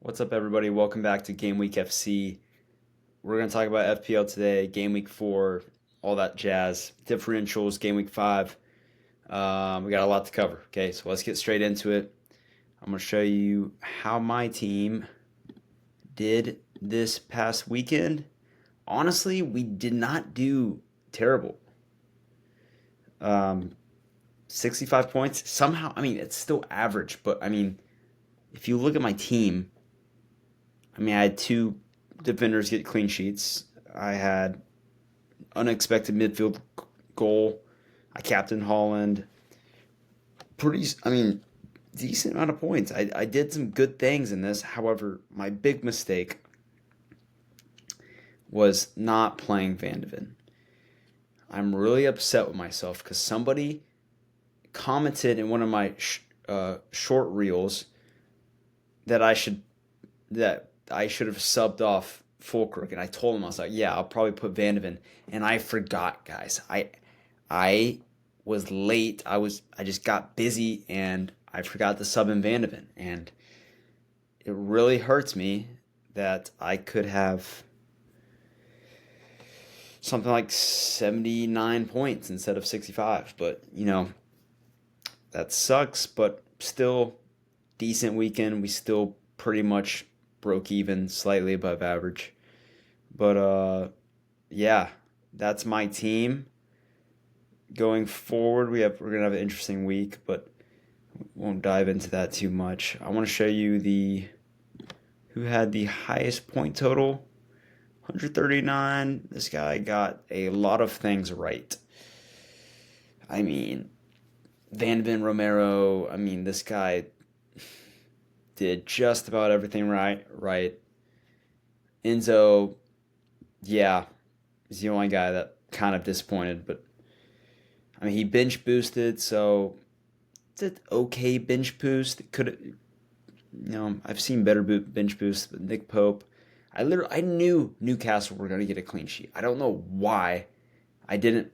What's up, everybody? Welcome back to Game Week FC. We're going to talk about FPL today, Game Week 4, all that jazz, differentials, Game Week 5. We got a lot to cover, okay? So let's get straight into it. I'm going to show you how my team did this past weekend. Honestly, we did not do terrible. 65 points. Somehow, it's still average, but if you look at my team, I had two defenders get clean sheets. I had unexpected midfield goal. I captained Holland. Decent amount of points. I did some good things in this. However, my big mistake was not playing Van de Ven. I'm really upset with myself because somebody commented in one of my short reels that I should have subbed off Fulkirk, and I told him, I was like, yeah, I'll probably put Van de Ven, and I forgot, guys. I was late. I just got busy, and I forgot to sub in Van de Ven, and it really hurts me that I could have something like 79 points instead of 65, but that sucks, but still decent weekend. We still pretty much broke even, slightly above average. But yeah, that's my team. Going forward, we're gonna have an interesting week, but won't dive into that too much. I want to show you who had the highest point total. 139. This guy got a lot of things right. Van de Ven, Romero. This guy did just about everything right. Enzo, yeah, he's the only guy that kind of disappointed, but he bench boosted, so it's an okay bench boost. It could, I've seen better bench boosts, but Nick Pope. I knew Newcastle were going to get a clean sheet. I don't know why I didn't.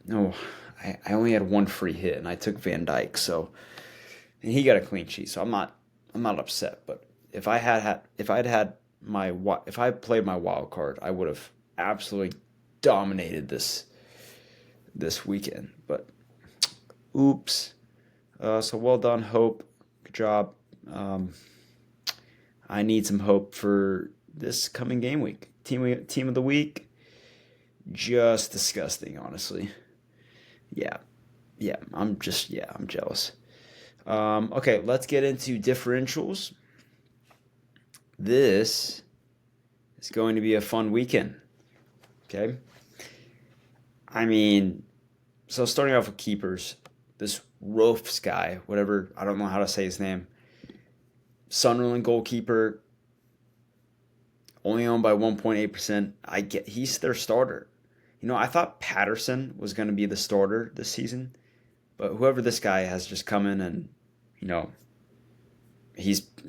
No, I only had one free hit, and I took Van Dijk, and he got a clean sheet. So I'm not upset. But if I played my wild card, I would have absolutely dominated this weekend. But oops. So well done, Hope. Good job. I need some hope for this coming game week. Team of the week, just disgusting, honestly. Yeah, I'm jealous. Okay, let's get into differentials. This is going to be a fun weekend. Okay, so starting off with keepers, this Rolfs guy, whatever, I don't know how to say his name. Sunderland goalkeeper, only owned by 1.8%. He's their starter. I thought Patterson was going to be the starter this season, but whoever this guy has just come in and,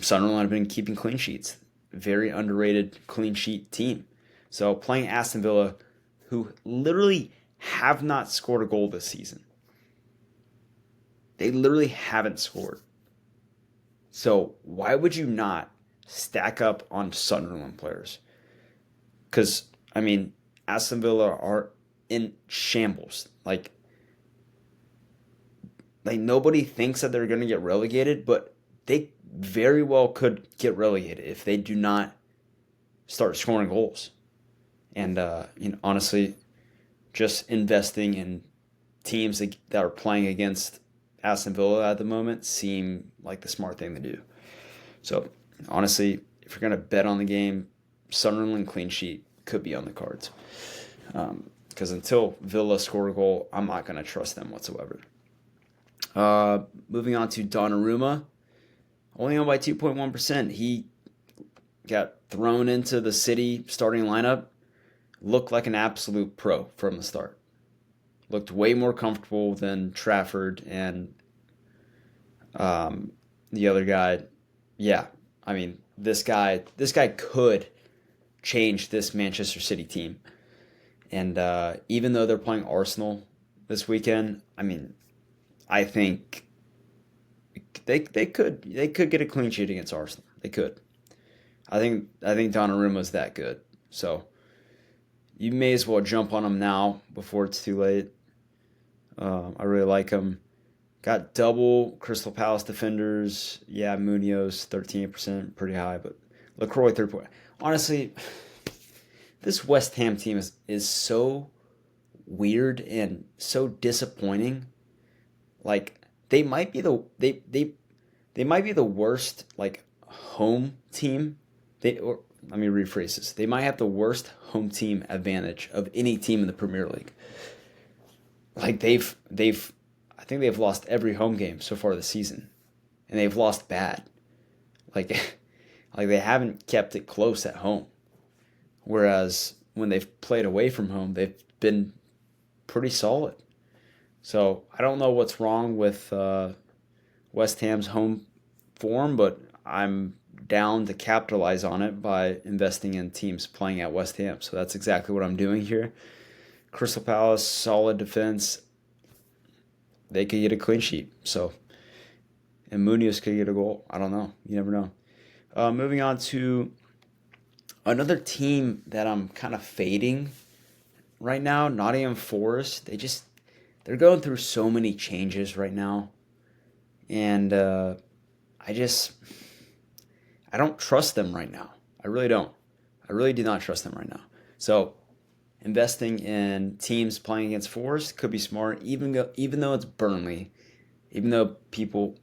Sunderland have been keeping clean sheets. Very underrated clean sheet team. So playing Aston Villa, who literally have not scored a goal this season. They literally haven't scored. So why would you not stack up on Sunderland players? Because, Aston Villa are in shambles. Like nobody thinks that they're going to get relegated, but they very well could get relegated if they do not start scoring goals. And, honestly, just investing in teams that are playing against Aston Villa at the moment seem like the smart thing to do. So, honestly, if you're going to bet on the game, Sunderland clean sheet could be on the cards. Because until Villa score a goal, I'm not going to trust them whatsoever. Moving on to Donnarumma, only owned by 2.1%. He got thrown into the City starting lineup, looked like an absolute pro from the start. Looked way more comfortable than Trafford and the other guy. Yeah, this guy could change this Manchester City team. And even though they're playing Arsenal, this weekend. I mean, I think they could get a clean sheet against Arsenal. They could. I think Donnarumma's that good. So you may as well jump on him now before it's too late. I really like him. Got double Crystal Palace defenders. Yeah, Munoz 13%, pretty high, but LaCroix 3 point. Honestly, this West Ham team is so weird and so disappointing. Like they might be the worst like home team. Or let me rephrase this. They might have the worst home team advantage of any team in the Premier League. Like they've I think they've lost every home game so far this season, and they've lost bad. Like like they haven't kept it close at home. Whereas when they've played away from home, they've been pretty solid. So I don't know what's wrong with West Ham's home form, but I'm down to capitalize on it by investing in teams playing at West Ham. So that's exactly what I'm doing here. Crystal Palace, solid defense. They could get a clean sheet. So, and Munoz could get a goal. I don't know. You never know. Moving on to another team that I'm kind of fading right now, Nottingham Forest. They're going through so many changes right now, and I just I don't trust them right now. I really don't. I really do not trust them right now. So investing in teams playing against Forest could be smart, even though it's Burnley, even though people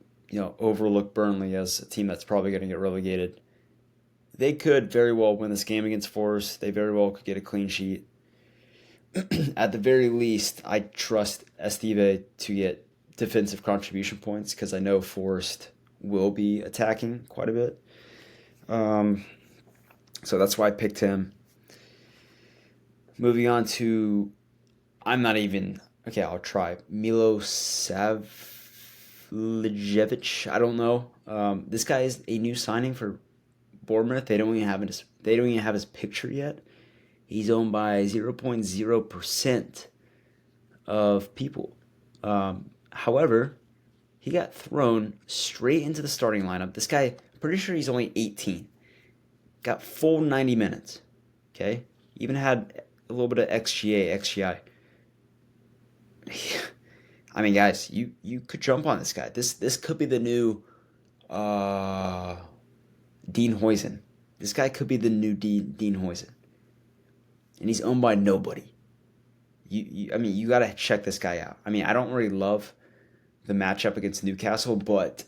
overlook Burnley as a team that's probably going to get relegated. They could very well win this game against Forest. They very well could get a clean sheet. At the very least, I trust Esteve to get defensive contribution points because I know Forest will be attacking quite a bit. Um, so that's why I picked him. Moving on to, I'm not even, okay, I'll try. Milo Savljevic, I don't know. This guy is a new signing for Bournemouth. They don't even have his picture yet. He's owned by 0.0% of people. However, he got thrown straight into the starting lineup. This guy, I'm pretty sure he's only 18. Got full 90 minutes. Okay? Even had a little bit of XGI. I mean, guys, you could jump on this guy. This could be the new Dean Huijsen. This guy could be the new Dean Huijsen. And he's owned by nobody. I mean, you got to check this guy out. I mean, I don't really love the matchup against Newcastle, but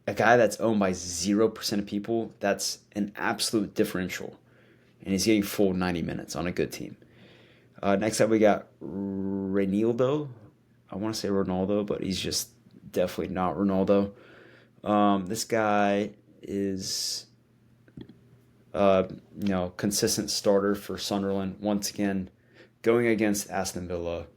a guy that's owned by 0% of people, that's an absolute differential. And he's getting full 90 minutes on a good team. Next up, we got Reinildo. I want to say Ronaldo, but he's just definitely not Ronaldo. This guy is consistent starter for Sunderland. Once again, going against Aston Villa.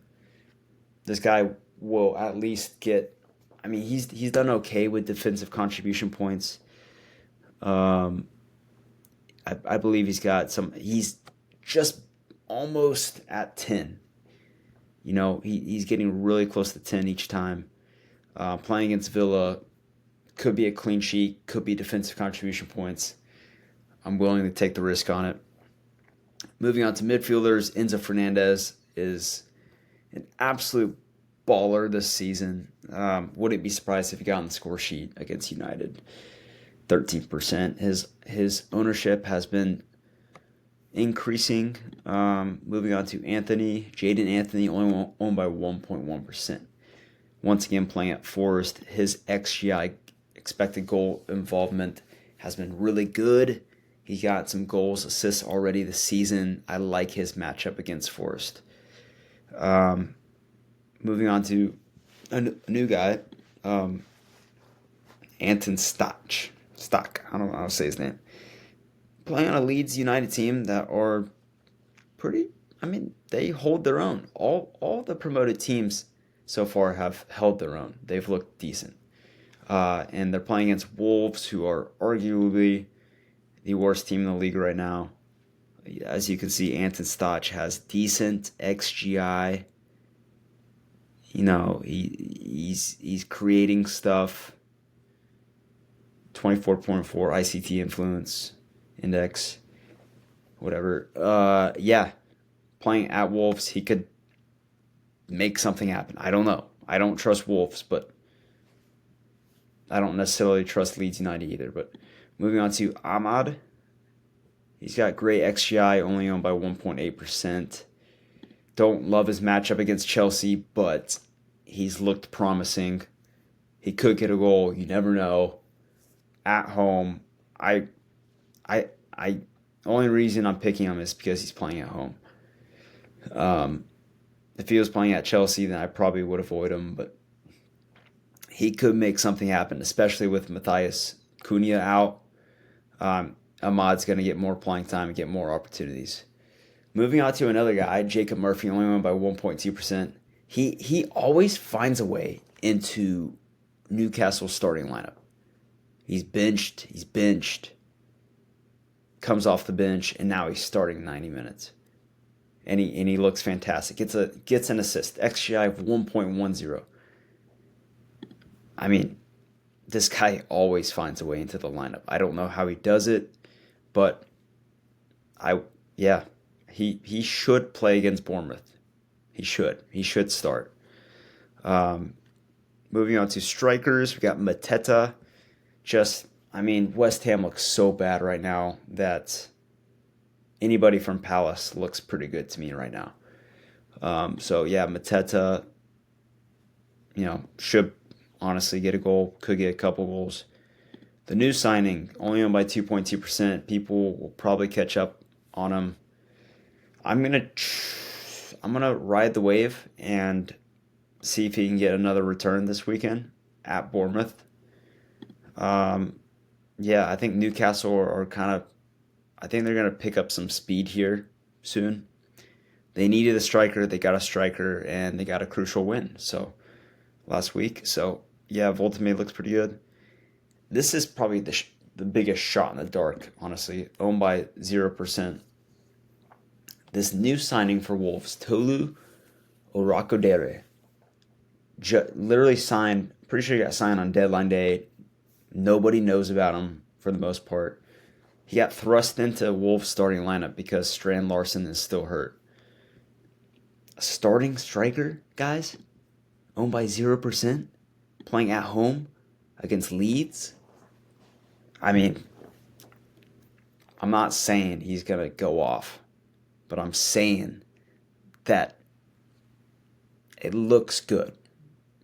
This guy will at least get. I mean, he's done okay with defensive contribution points. I believe he's got some. He's just almost at 10. He's getting really close to 10 each time. Playing against Villa could be a clean sheet, could be defensive contribution points. I'm willing to take the risk on it. Moving on to midfielders, Enzo Fernandez is an absolute baller this season. Wouldn't be surprised if he got on the score sheet against United. 13%. His ownership has been increasing. Moving on to Jaden Anthony, only owned by 1.1%. Once again, playing at Forest, his XGI, expected goal involvement, has been really good. He got some goals, assists already this season. I like his matchup against Forest. Moving on to a new guy, Anton Stock. I don't know how to say his name. Playing on a Leeds United team that are pretty. I mean, they hold their own. All the promoted teams so far have held their own. They've looked decent, and they're playing against Wolves, who are arguably the worst team in the league right now. As you can see, Anton Stoch has decent XGI. He's creating stuff. 24.4 ICT influence index, whatever. Yeah, playing at Wolves, he could make something happen. I don't know. I don't trust Wolves, but I don't necessarily trust Leeds United either. But moving on to Ahmad, he's got great XGI, only owned by 1.8%. Don't love his matchup against Chelsea, but he's looked promising. He could get a goal. You never know. At home, I only reason I'm picking him is because he's playing at home. If he was playing at Chelsea, then I probably would avoid him, but he could make something happen, especially with Matthias Cunha out. Ahmad's going to get more playing time and get more opportunities. Moving on to another guy, Jacob Murphy, only won by 1.2%. He always finds a way into Newcastle's starting lineup. He's benched, comes off the bench, and now he's starting 90 minutes. And he looks fantastic. Gets an assist. XGI of 1.10. I mean, this guy always finds a way into the lineup. I don't know how he does it, but he should play against Bournemouth. He should start. Moving on to strikers, we got Mateta. West Ham looks so bad right now that anybody from Palace looks pretty good to me right now. Mateta, should honestly get a goal, could get a couple goals. The new signing, only owned by 2.2%. People will probably catch up on him. I'm gonna ride the wave and see if he can get another return this weekend at Bournemouth. I think Newcastle are kind of. I think they're gonna pick up some speed here soon. They needed a striker, they got a striker, and they got a crucial win. So last week, Voltame looks pretty good. This is probably the biggest shot in the dark, honestly. Owned by 0%. This new signing for Wolves, Tolu Orakodere, literally signed. Pretty sure he got signed on deadline day. Nobody knows about him for the most part. He got thrust into Wolves' starting lineup because Strand Larson is still hurt. A starting striker, guys, owned by 0%, playing at home against Leeds. I'm not saying he's going to go off, but I'm saying that it looks good.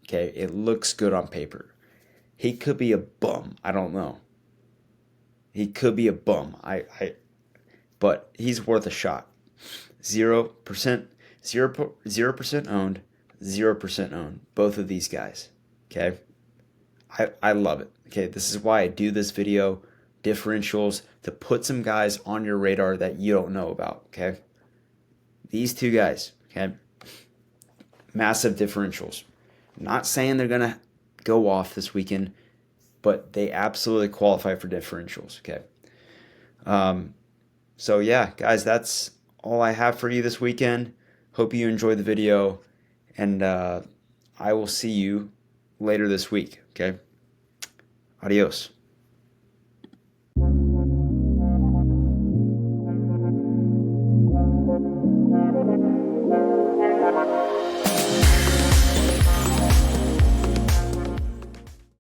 Okay, it looks good on paper. He could be a bum. I don't know. He could be a bum. But he's worth a shot. 0%, 0% owned, 0% owned. Both of these guys. Okay, I love it. Okay, this is why I do this video, differentials, to put some guys on your radar that you don't know about. Okay, these two guys. Okay, massive differentials. I'm not saying they're gonna go off this weekend, but they absolutely qualify for differentials. Okay. Guys, that's all I have for you this weekend. Hope you enjoyed the video, and I will see you later this week. Okay. Adios.